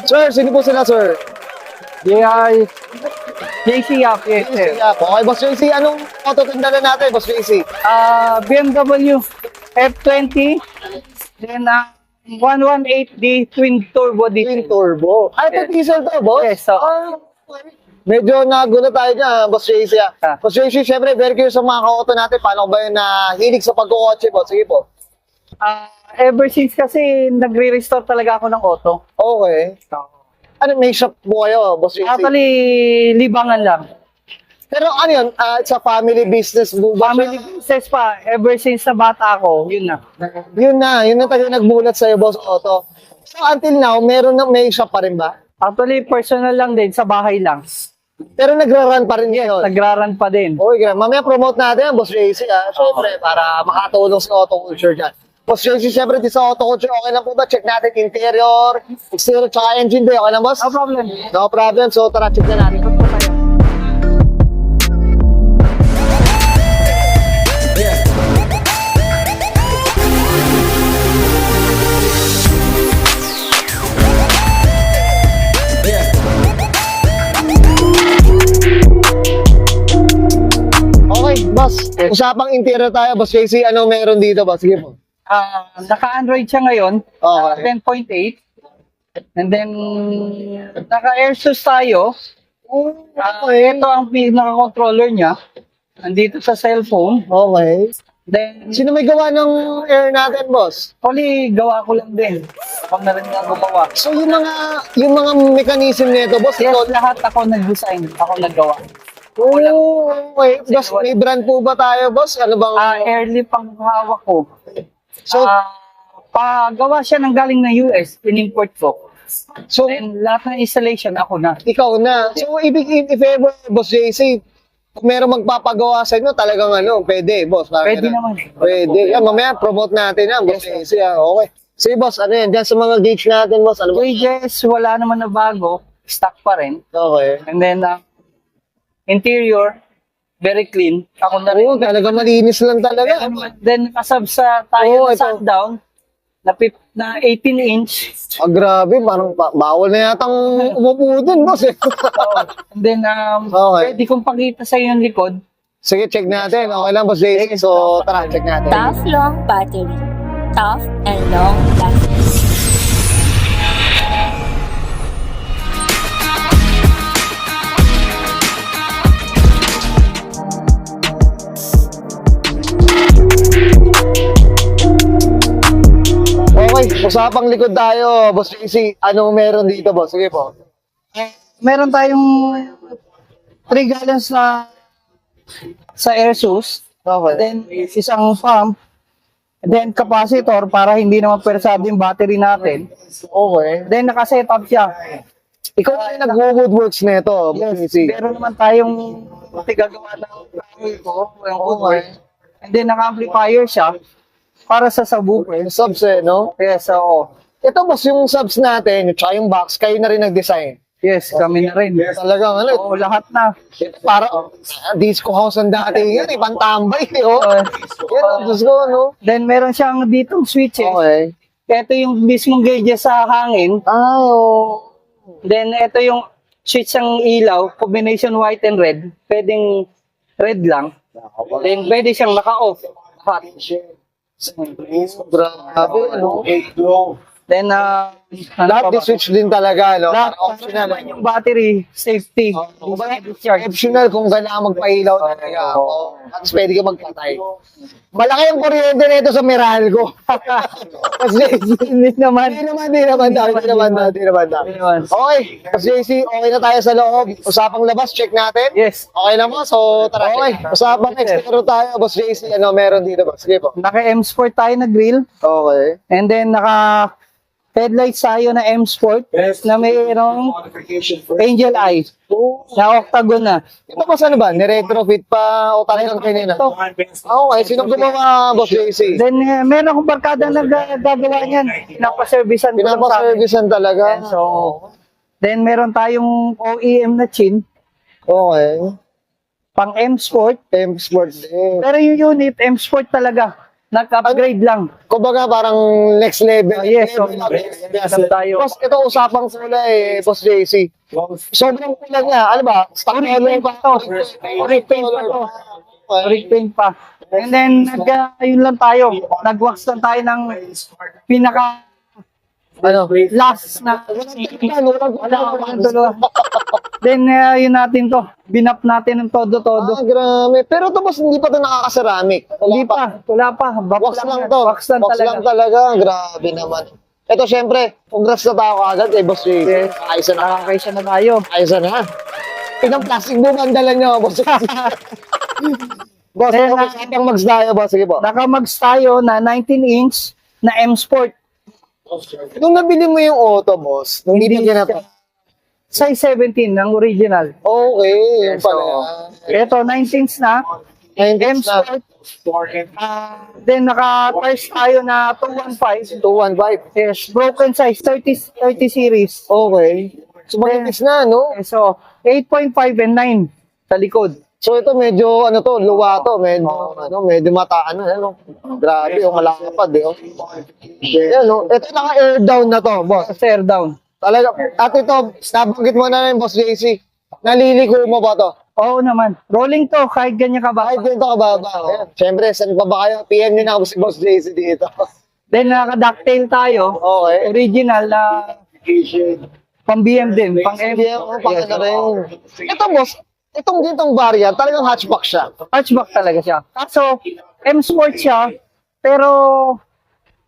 Sir, sino po sila, sir? They are JC Yap. Yes, sir. Okay, Boss JC, anong auto tinda na natin, Boss JC? BMW F20, then 118D twin turbo Twin diesel. turbo. Ay, ito Yes. diesel to, boss? Yes, so, Medyo nagulat tayo dyan, Boss JC. Boss JC, syempre, very curious sa mga ka-auto natin. Paano ba yun hilig sa pagkukotse, boss? Sige po. ever since kasi nagre-restore talaga ako ng auto. Okay. Ano, may shop po kayo, Boss JC? Actually, libangan lang. Pero ano yun, it's a family business po ba? Family business pa, ever since na bata ako, yun na. Yun na talaga nagmulat sa'yo, Boss Auto. So until now, may shop pa rin ba? Actually, personal lang din, sa bahay lang. Pero nagra-run pa rin yun. Nagraran pa din. Okay, grabe. Mamaya promote natin yan, Boss JC. Siyempre, para makatulong sa auto culture dyan. Boss JC, siyempre, di sa auto culture, okay lang po ba? Check natin interior, exterior, tsaka engine bay. Okay lang, boss? No problem. No problem. So, tara, check na natin. Okay, boss. Usapang interior tayo, Boss JC. Ano meron dito, boss? Sige po. Naka-Android siya ngayon, Okay. 10.8. And then, naka-AirSUS tayo. Ito ang pinaka-controller niya. Nandito sa cellphone. Okay. Then, Sino may gawa ng air natin, boss? actually, gawa ko lang din. Ako na rin nga gumawa. So, yung mga mechanism nito, boss, Yes, ito. lahat ako nag-design. Ako naggawa. Okay. Boss, may brand po ba tayo, boss? Ano bang... Airlift ang hawak ko. So, Pagawa siya ng galing na US, in-import ko. so Then, lahat ng installation, ako na. ikaw na. So, if ever, Boss JC, kung meron magpapagawa sa inyo, talagang pwede, boss. Pwede naman. Pwede. Yan, mamaya, promote natin yan, Boss JC. Okay. Sige, boss, ano yan? Diyan sa mga gauge natin, boss. Ano ba? Gauges, wala naman na bago. Stock pa rin. Okay. And then, interior, very clean. Ako na rin. Oo, talaga malinis lang talaga. Then, kasab sa Oo, tayo na ito. sundown, na 18-inch. Grabe, parang bawal na yatang umupo dun, boss. And then, Okay. pwede kong pakita sa yung likod. Sige, check natin. Okay lang, Boss JC. So, tara, check natin. Tough long battery. Tough and long lasting. Okay, usapang likod tayo, Boss JC. Anong meron dito, boss? Sige po. Meron tayong 3 gallons sa AirSUS. Okay. Then, isang pump. Then, capacitor para hindi naman persado yung battery natin. Okay. Then, nakaset up siya. Ikaw na yung nag-woodworks nito, Boss JC. Meron naman tayong tigagawa ng kahoy ko, yung woodwork. And then, naka-amplifier siya para sa subwoofer. Subs no? Yes, oo. Ito, boss, yung subs natin, tsaka yung box, kayo na rin nag-design. Yes, kami na rin. Talagang, Oo, lahat na. para, disco house ang dati yan, pantambay, oh. Yan, Diyos ko, no? Then, meron siyang ditong switches. Okay. Ito yung mismong gauges sa hangin. Oh. Then, ito yung switch ng ilaw, combination white and red. Pwedeng red lang. Then, pwede siyang naka-off. Hot. Grabe, ano? Then, Lahat di-switch din talaga, no? lahat, Optional. yung battery, safety. Optional kung kailangan magpailaw talaga. Oh. At pwede ka magpatay. Malaki ang kuryente nito sa Meralco. Kasi, Hindi naman. Di naman. Okay, kasi JC, okay na tayo sa loob. Usapang labas, check natin. Yes. Okay na mo, so tara. Okay, usapang exterior tayo, Boss JC. Ano meron dito, Boss? Sige po. Naka-M Sport tayo na grill. Okay. And then, naka-headlights tayo na M Sport na mayroong angel eye. Na octagon na. Ito pa ano ba? Ni-retrofit pa o talagang kanina? Ito. Okay, sino gumawa, Boss JC? Then, meron akong barkada na gagawa niyan. Pinapaservisan ko lang sa akin. Pinapa-servicean talaga. So, then meron tayong OEM na chin, Okay. pang M Sport. M Sport din. Pero yung unit, M Sport talaga. Nag-upgrade lang. Kumbaga parang next level. Yes, so, Yes. tayo. Boss, ito usapang kulay, Boss JC. Sobrang kulay niya. Ano ba? Stock Uric color paint pa to. Uric paint pa to. Uric paint pa. And then, yun lang tayo. Nag-wax lang tayo ng pinaka Ano? last na walang tulo. Then, yun natin to. Binap natin ng todo-todo. Ah, grabe. Pero ito, boss, hindi pa ito nakaka-ceramic. Hindi pa. Wala pa. Wax lang to. Wax lang talaga. talaga. Grabe naman. Ito, syempre, congrats na tayo agad kay Boss JC. Yes. Ayos na. Nakakaisa na tayo. Ayos na. Ilang plastic boom ang dala nyo, Boss JC. Boss, Then, ang mags tayo, boss. Sige po. Nakamags tayo na 19-inch na M Sport. Nung nabili mo yung auto, boss, nung hindi pa na Size 17 ng original. Okay, yun So, pala. ito 19-inch na. M 19 na. Sport. Then naka-price tayo na 215. 215. Yes, broken size 30 series. Okay. So, manipis na, no? So 8.5 and 9 sa likod. So, ito medyo, ano to, luwa to. Medyo mataan na, ano? Grabe, yung malakapad, eh. Oh. Yan, no? Ito naka-air down na to, boss. Tear down. Talaga. At ito, nabanggit mo na rin, Boss JC. Naliliko mo ba to? Oo naman. Rolling to kahit ganyan ka ba. Kahit ganito kababa. Ayan. Siyempre, saan pa ba kayo? PM nyo na ako si Boss JC dito. Then naka-ducktail tayo. Okay. Original na pang BM din. Pang M. Hindi ako, pang ano rin. Ito, boss, itong gintong variant, talagang hatchback siya. Hatchback talaga siya. Kaso, M Sport siya, pero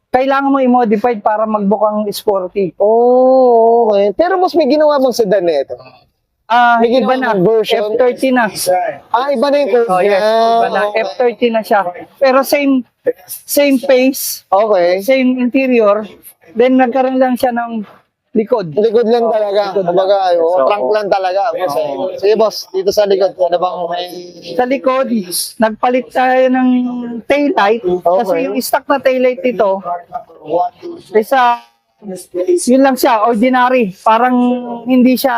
kailangan mo i-modify para magbukang sporty. Oh, okay. Pero boss, may ginawa bang sedan nito? May Iba na. ginawang version? F30 na. Iba na yung curve Oh, yes. niya. Iba na. Okay. F30 na siya. Pero same pace, Okay. same interior, then nagkaroon lang siya ng likod. Likod lang talaga. Kumbaga, So, trunk lang talaga. Boss. Sige, boss, dito sa likod, ano bang may... Sa likod, nagpalit tayo ng taillight. Kasi Okay. yung stock na taillight dito, yun lang siya, ordinary. Parang hindi siya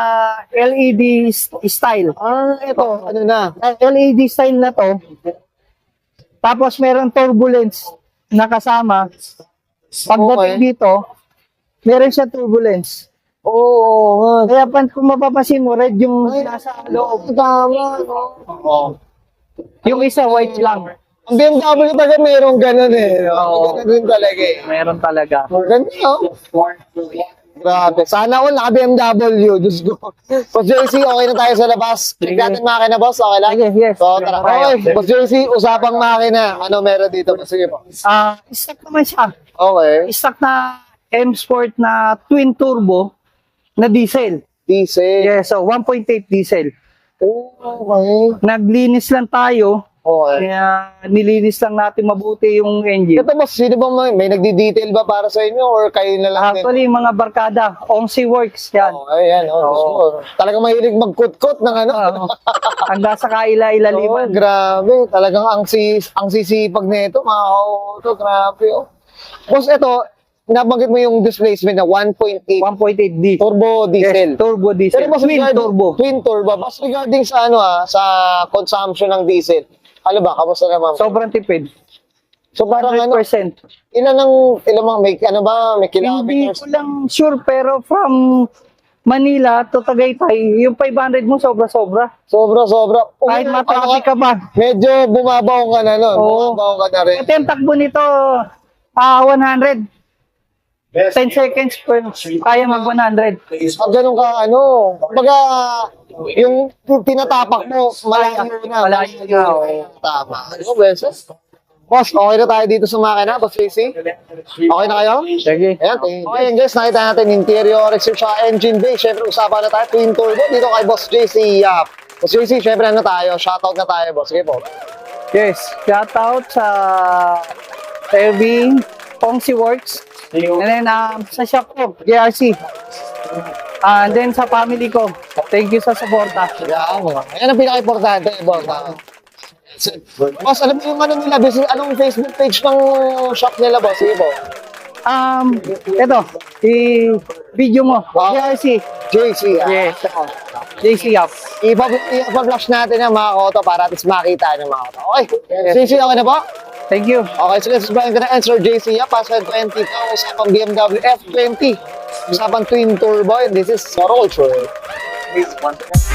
LED style. Ah, ito, ano na? LED style na to. Tapos meron turbulence na kasama. Pagdating Okay. dito, meron siya turbulence. Oo, nga. Kaya kung mapapansin mo, red yung nasa loob. Tama, no? Yung isa, white lang. Ang BMW talaga merong ganun eh. Oo. Ganun talaga eh. Meron talaga. Ganda, oh. Grabe. Sana all naka-BMW. Diyos ko. Boss JC, okay na tayo sa labas. Check natin makina, boss. Okay lang? Sige, yes. So, tara. Okay. Boss JC, usapang makina. Ano meron dito? Sige po. Stock naman siya. Okay. Stock na M Sport na twin turbo na diesel. Diesel. Yes, so 1.8 diesel. Okay. Naglinis lang tayo. Okay. Kaya nilinis lang natin mabuti yung engine. Ito boss, sino bang may nagdi-detail ba para sa inyo or kayo na lang din? Actually, mga barkada, OMSI Works, yan. Oh, ayan, oh. Oo. Talagang mahilig magkut-kut ng ano. Hanggang sa Oh, kaila-ilaliman. grabe. Talagang ang sisipag nito, mga auto, grabe. Oh. Boss, ito, nabanggit mo yung displacement na 1.8 1.8D. turbo Yes, diesel. turbo diesel. Pero boss, Twin turbo. Twin turbo. Boss, regarding sa ano sa consumption ng diesel, ano ba, kamusta naman? Sobrang tipid. So parang ano, 100%. may ano ba, may Hindi kilometers? ko lang sure, pero from Manila to Tagaytay, yung 500 mo sobra-sobra. Sobra. Kahit matraffic ka pa. Medyo bumabaw ka na nun. Oo. Bumabaw ka na rin. Ito yung takbo nito, 100. 10 seconds, kaya mag 100. Pag ganun ka, kumbaga, yung tinatapak mo, malayo na. Malayo na, oo. Tama. Ano, beses? Boss, okay na tayo dito sa makina, Boss JC? Okay na kayo? Sige. Ayan, okay guys, nakita natin interior, exterior, engine bay. Siyempre, usapan na tayo, twin turbo dito kay Boss JC Yap. Boss JC, siyempre ano tayo, shoutout na tayo, boss. Sige po. Yes, shout out sa Irving, OMSI Works, and then sa shop ko, JRC. And then sa family ko, thank you sa suporta. Yan ang pinaka-importante, boss. Boss, alam mo yung ano nila, anong Facebook page ng shop nila, boss? Sige po. Ito, i-video mo, JRC. JC. Yes, JC Yap. I-flash natin ang mga auto para at least makita ng mga auto. Okay. JC, okay na po? Thank you. Okay, so let's Brian gonna answer JC. Password 20 ka. Usapang BMW F20. Usapang twin turbo. And this is motor culture.